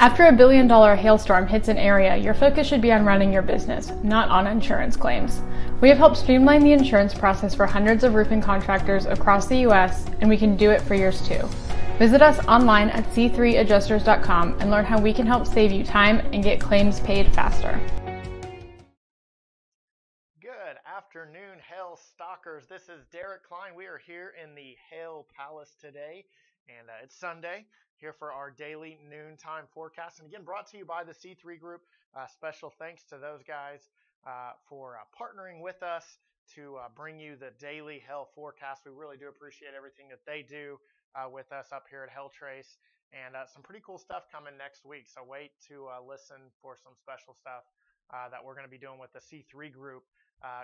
After a billion-dollar hailstorm hits an area, your focus should be on running your business, not on insurance claims. We have helped streamline the insurance process for hundreds of roofing contractors across the U.S., and we can do it for yours too. Visit us online at c3adjusters.com and learn how we can help save you time and get claims paid faster. Good afternoon, Hail Stalkers. This is Derek Klein. We are here in the Hail Palace today, and it's Sunday, here for our daily noontime forecast. And again, brought to you by the C3 Group. Special thanks to those guys for partnering with us to bring you the daily Hail forecast. We really do appreciate everything that they do with us up here at Hail Trace, and some pretty cool stuff coming next week. So wait to listen for some special stuff that we're going to be doing with the C3 Group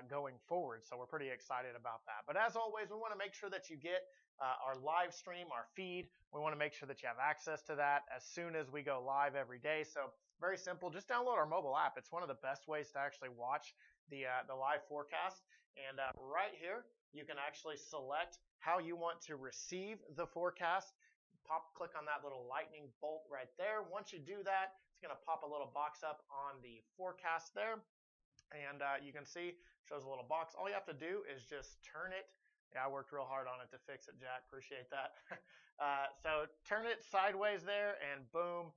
going forward. So we're pretty excited about that. But as always, we want to make sure that you get our live stream, our feed. We want to make sure that you have access to that as soon as we go live every day. So very simple. Just download our mobile app. It's one of the best ways to actually watch the live forecast. And right here, you can actually select how you want to receive the forecast. Click on that little lightning bolt right there. Once you do that, it's going to pop a little box up on the forecast there. And you can see, shows a little box. All you have to do is just turn it. Yeah, I worked real hard on it to fix it, Jack. Appreciate that. So turn it sideways there, and boom,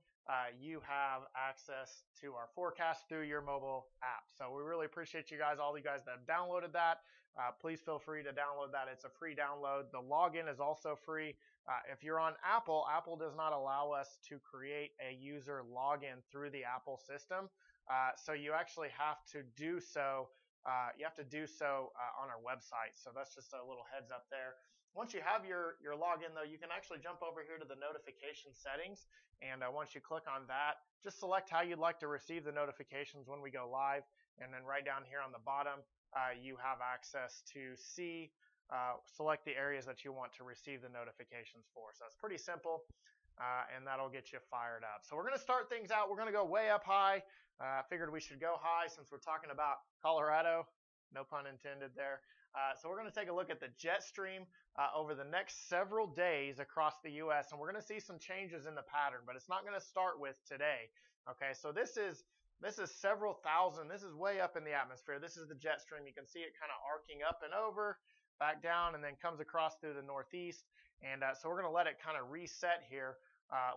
you have access to our forecast through your mobile app. So we really appreciate you guys, all you guys that have downloaded that. Please feel free to download that. It's a free download. The login is also free. If you're on Apple, Apple does not allow us to create a user login through the Apple system. So you actually have to do so. On our website. So that's just a little heads up there. Once you have your login, though, you can actually jump over here to the notification settings. And once you click on that, just select how you'd like to receive the notifications when we go live. And then right down here on the bottom, you have access to select the areas that you want to receive the notifications for. So it's pretty simple. And that'll get you fired up. So we're going to start things out. We're going to go way up high. I figured we should go high since we're talking about Colorado. No pun intended there. So we're going to take a look at the jet stream over the next several days across the U.S. And we're going to see some changes in the pattern, but it's not going to start with today. Okay, so this is several thousand. This is way up in the atmosphere. This is the jet stream. You can see it kind of arcing up and over, back down, and then comes across through the northeast. And so we're going to let it kind of reset here.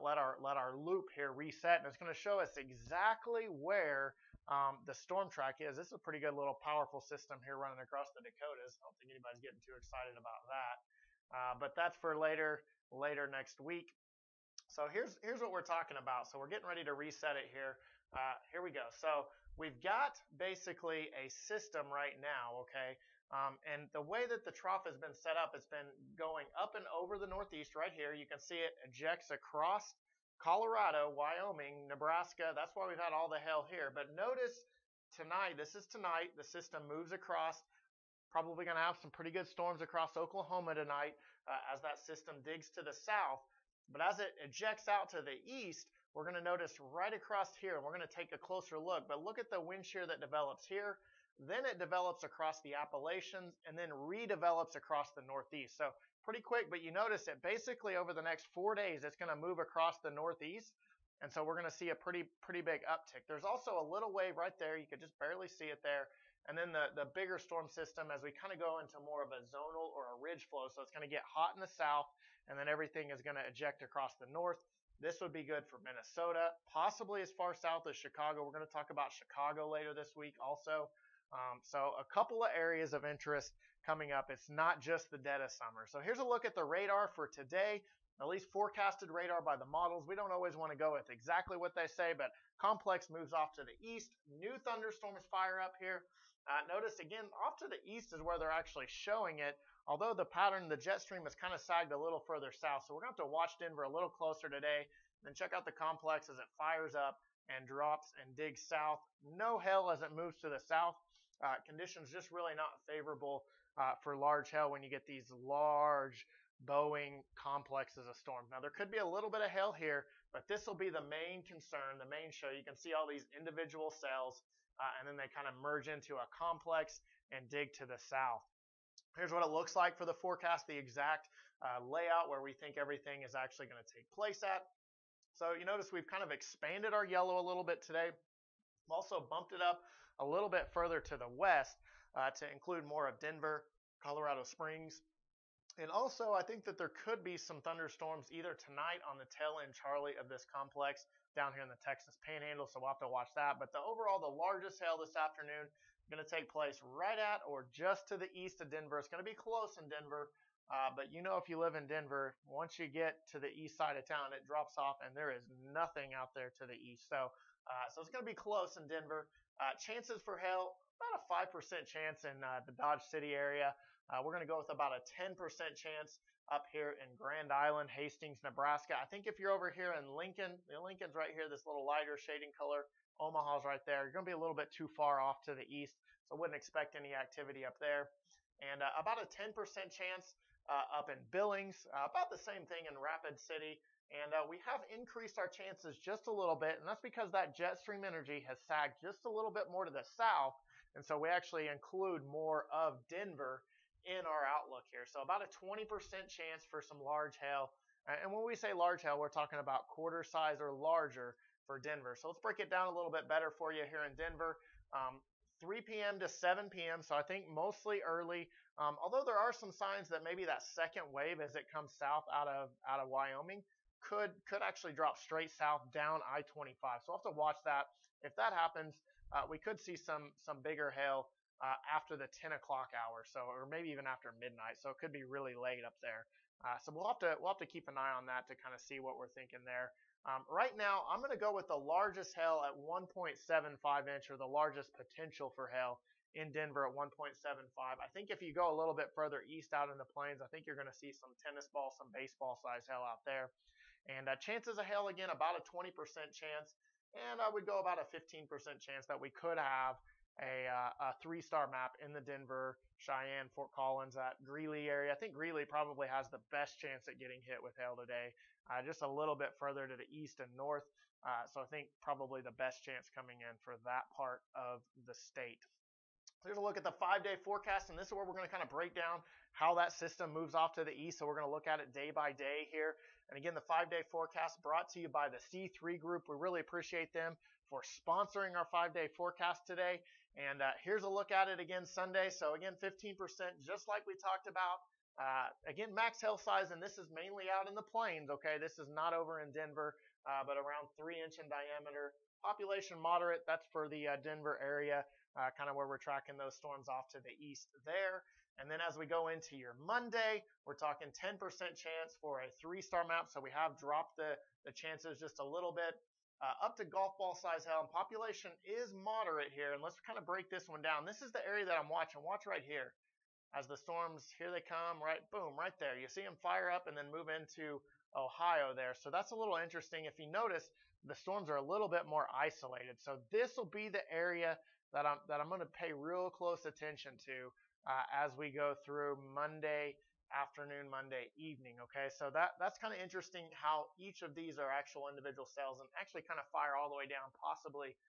Let our loop here reset, and it's going to show us exactly where the storm track is. This is a pretty good little powerful system here running across the Dakotas. I don't think anybody's getting too excited about that, but that's for later next week. So here's what we're talking about. So we're getting ready to reset it here. Here we go. So we've got basically a system right now, okay? And the way that the trough has been set up, it's been going up and over the northeast right here. You can see it ejects across Colorado, Wyoming, Nebraska. That's why we've had all the hail here. But notice tonight, this is tonight, the system moves across. Probably going to have some pretty good storms across Oklahoma tonight as that system digs to the south. But as it ejects out to the east, we're going to notice right across here, and we're going to take a closer look. But look at the wind shear that develops here. Then it develops across the Appalachians and then redevelops across the Northeast. So pretty quick, but you notice it basically over the next 4 days, it's going to move across the Northeast. And so we're going to see a pretty big uptick. There's also a little wave right there. You could just barely see it there. And then the bigger storm system as we kind of go into more of a zonal or a ridge flow. So it's going to get hot in the south, and then everything is going to eject across the north. This would be good for Minnesota, possibly as far south as Chicago. We're going to talk about Chicago later this week also. So a couple of areas of interest coming up. It's not just the dead of summer. So here's a look at the radar for today, at least forecasted radar by the models. We don't always want to go with exactly what they say, but complex moves off to the east. New thunderstorms fire up here. Notice again, off to the east is where they're actually showing it, although the pattern, the jet stream has kind of sagged a little further south. So we're going to have to watch Denver a little closer today, then check out the complex as it fires up and drops and digs south. No hail as it moves to the south. Conditions just really not favorable for large hail when you get these large bowing complexes of storms. Now, there could be a little bit of hail here, but this will be the main concern, the main show. You can see all these individual cells, and then they kind of merge into a complex and dig to the south. Here's what it looks like for the forecast, the exact layout where we think everything is actually going to take place at. So you notice we've kind of expanded our yellow a little bit today. We've also bumped it up a little bit further to the west to include more of Denver, Colorado Springs. And also, I think that there could be some thunderstorms either tonight on the tail end, Charlie, of this complex down here in the Texas Panhandle, so we'll have to watch that. But the largest hail this afternoon is going to take place right at or just to the east of Denver. It's going to be close in Denver, but you know if you live in Denver, once you get to the east side of town, it drops off and there is nothing out there to the east. So it's going to be close in Denver. Chances for hail, about a 5% chance in the Dodge City area. We're going to go with about a 10% chance up here in Grand Island, Hastings, Nebraska. I think if you're over here in Lincoln, Lincoln's right here, this little lighter shading color. Omaha's right there. You're going to be a little bit too far off to the east, so I wouldn't expect any activity up there. And about a 10% chance up in Billings, about the same thing in Rapid City. And we have increased our chances just a little bit, and that's because that jet stream energy has sagged just a little bit more to the south, and so we actually include more of Denver in our outlook here. So about a 20% chance for some large hail. And when we say large hail, we're talking about quarter size or larger for Denver. So let's break it down a little bit better for you here in Denver. 3 p.m. to 7 p.m. So I think mostly early. Although there are some signs that maybe that second wave as it comes south out of Wyoming could actually drop straight south down I-25. So we'll have to watch that. If that happens, we could see some bigger hail after the 10 o'clock hour, or maybe even after midnight. So it could be really late up there. So we'll have to keep an eye on that to kind of see what we're thinking there. Right now, I'm going to go with the largest hail at 1.75 inch, or the largest potential for hail in Denver at 1.75. I think if you go a little bit further east out in the plains, I think you're going to see some tennis ball, some baseball size hail out there. And chances of hail, again, about a 20% chance. And I would go about a 15% chance that we could have a 3-star map in the Denver, Cheyenne, Fort Collins, that Greeley area. I think Greeley probably has the best chance at getting hit with hail today, just a little bit further to the east and north. So I think probably the best chance coming in for that part of the state. Here's a look at the 5-day forecast, and this is where we're going to kind of break down how that system moves off to the east. So we're going to look at it day by day here. And again, the 5-day forecast brought to you by the C3 Group. We really appreciate them for sponsoring our 5-day forecast today. And here's a look at it again Sunday. So again, 15%, just like we talked about. Again, max hail size, and this is mainly out in the plains, okay? This is not over in Denver, but around 3-inch in diameter. Population moderate, that's for the Denver area, kind of where we're tracking those storms off to the east there. And then as we go into your Monday, we're talking 10% chance for a 3-star map. So we have dropped the chances just a little bit. Up to golf ball size hail, and population is moderate here. And let's kind of break this one down. This is the area that I'm watching. Watch right here. As the storms, here they come, right, boom, right there. You see them fire up and then move into Ohio there. So that's a little interesting. If you notice, the storms are a little bit more isolated. So this will be the area that I'm going to pay real close attention to as we go through Monday afternoon, Monday evening. Okay, so that's kind of interesting how each of these are actual individual cells and actually kind of fire all the way down, possibly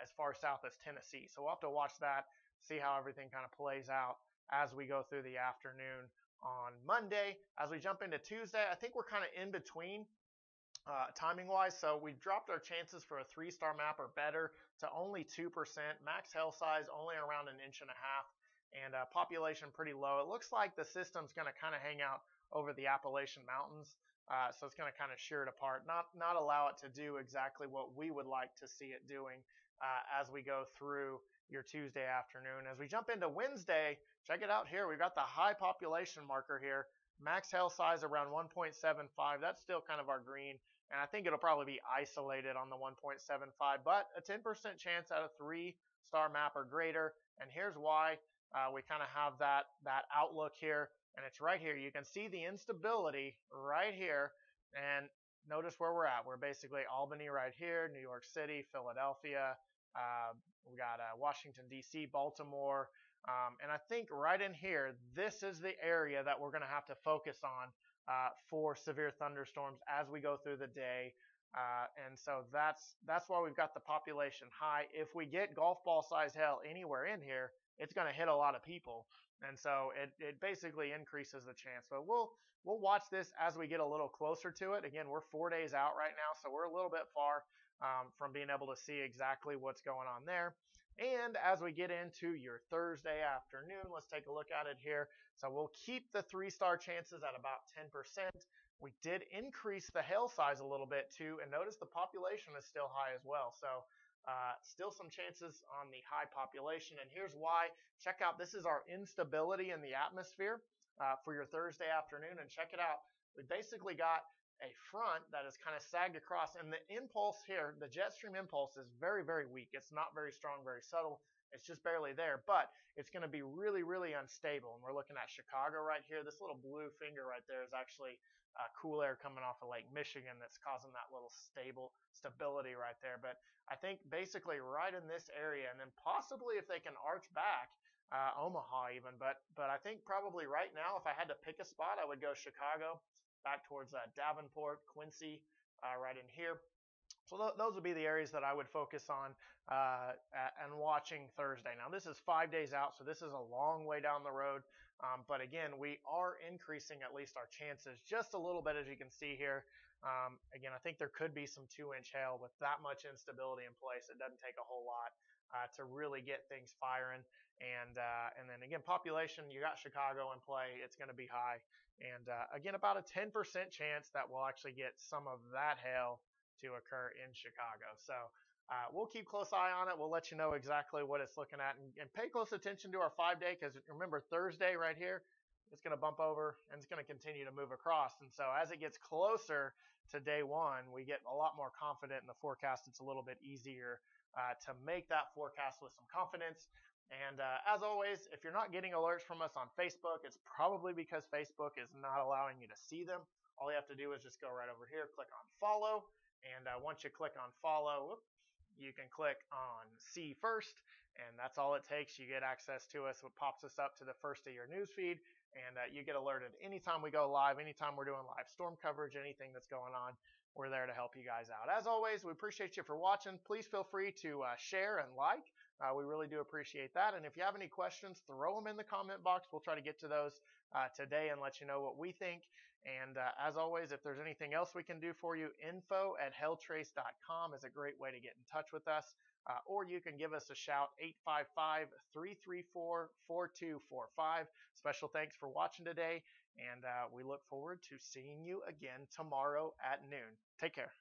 as far south as Tennessee. So we'll have to watch that, see how everything kind of plays out as we go through the afternoon on Monday. As we jump into Tuesday, I think we're kind of in between timing wise. So we've dropped our chances for a 3-star map or better to only 2%. Max hail size only around 1.5 inches. And population pretty low. It looks like the system's going to kind of hang out over the Appalachian Mountains. So it's going to kind of shear it apart, not allow it to do exactly what we would like to see it doing as we go through your Tuesday afternoon. As we jump into Wednesday, check it out here. We've got the high population marker here. Max hail size around 1.75. That's still kind of our green. And I think it'll probably be isolated on the 1.75, but a 10% chance at a 3-star map or greater. And here's why. We kind of have that outlook here, and it's right here. You can see the instability right here, and notice where we're at. We're basically Albany right here, New York City, Philadelphia. We got Washington, D.C., Baltimore, and I think right in here, this is the area that we're going to have to focus on for severe thunderstorms as we go through the day. And so that's why we've got the population high. If we get golf ball size hail anywhere in here, it's going to hit a lot of people, and so it basically increases the chance. But we'll watch this as we get a little closer to it. Again, we're 4 days out right now, so we're a little bit far from being able to see exactly what's going on there. And as we get into your Thursday afternoon, let's take a look at it here. So we'll keep the 3-star chances at about 10%. We did increase the hail size a little bit too, and notice the population is still high as well. So still some chances on the high population, and here's why. Check out, this is our instability in the atmosphere for your Thursday afternoon, and check it out. We basically got a front that is kind of sagged across, and the impulse here, the jet stream impulse, is very, very weak. It's not very strong, very subtle. It's just barely there, but it's going to be really, really unstable. And we're looking at Chicago right here. This little blue finger right there is actually cool air coming off of Lake Michigan that's causing that little stability right there. But I think basically right in this area, and then possibly if they can arch back, Omaha even. But I think probably right now, if I had to pick a spot, I would go Chicago, back towards Davenport, Quincy, right in here. So those would be the areas that I would focus on and watching Thursday. Now, this is 5 days out, so this is a long way down the road. But again, we are increasing at least our chances just a little bit, as you can see here. Again, I think there could be some 2-inch hail with that much instability in place. It doesn't take a whole lot to really get things firing. And then again, population, you got Chicago in play. It's going to be high. And again, about a 10% chance that we'll actually get some of that hail to occur in Chicago. So we'll keep close eye on it. We'll let you know exactly what it's looking at, and pay close attention to our 5-day, because remember, Thursday right here, it's going to bump over and it's going to continue to move across. And so as it gets closer to day 1, we get a lot more confident in the forecast. It's a little bit easier to make that forecast with some confidence. And as always, if you're not getting alerts from us on Facebook, it's probably because Facebook is not allowing you to see them. All you have to do is just go right over here, click on follow. And once you click on follow, you can click on see first, and that's all it takes. You get access to us. It pops us up to the first of your news feed, and you get alerted anytime we go live, anytime we're doing live storm coverage, anything that's going on. We're there to help you guys out. As always, we appreciate you for watching. Please feel free to share and like. We really do appreciate that. And if you have any questions, throw them in the comment box. We'll try to get to those today and let you know what we think. And as always, if there's anything else we can do for you, info@hailtrace.com is a great way to get in touch with us. Or you can give us a shout, 855-334-4245. Special thanks for watching today, and we look forward to seeing you again tomorrow at noon. Take care.